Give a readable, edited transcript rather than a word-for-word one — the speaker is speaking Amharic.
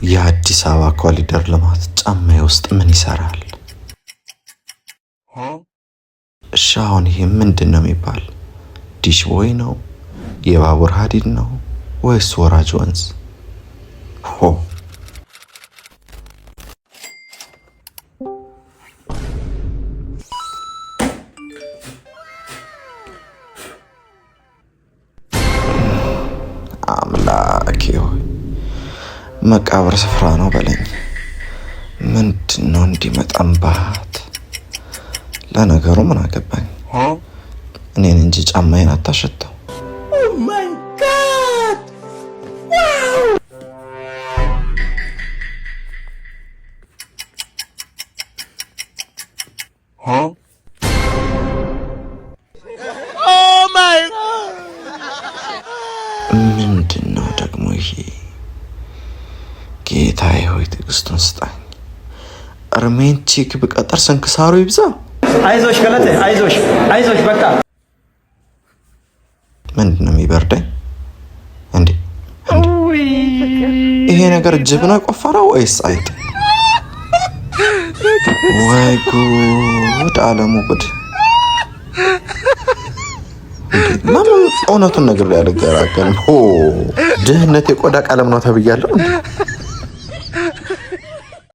የአዲስ አበባ ኮሪደር ልማት ጫማዬ ውስጥ ምን ይሰራል? እሺ አሁን ይሄ ምንድን ነው የሚባል? ዲሽ ቦይ ነው? የባቡር ሀዲድ ነው ወይስ ወራጅ ወንዝ? ሆ አምላኬ ሆይ መቃብር ስፍራ ነው በለኝ። ምንድን ነው እንዲመጣምባት? ለነገሩ ምን አገባኝ? እኔን እንጂ ጫማዬን አታሸተው። ምንድን ነው ደግሞ ይሄ? ጌታዬ ሆይ ትዕግስቱን ስጣኝ። እርሜን ቺክ ብቀጠር ስንክሳሩ ይብዛ። አይዞሽ ገለቴ፣ አይዞሽ በቃ። ምንድን ነው የሚበርደኝ እንዴ? ይሄ ነገር ጅብ ነው የቆፈረው ወይስ አይጥ? ወይ ጉድ! አለሙ ጉድ! ለምን እውነቱን ነገር ያልገራገርም? ድህነት የቆዳ ቀለም ነው ተብያለሁ።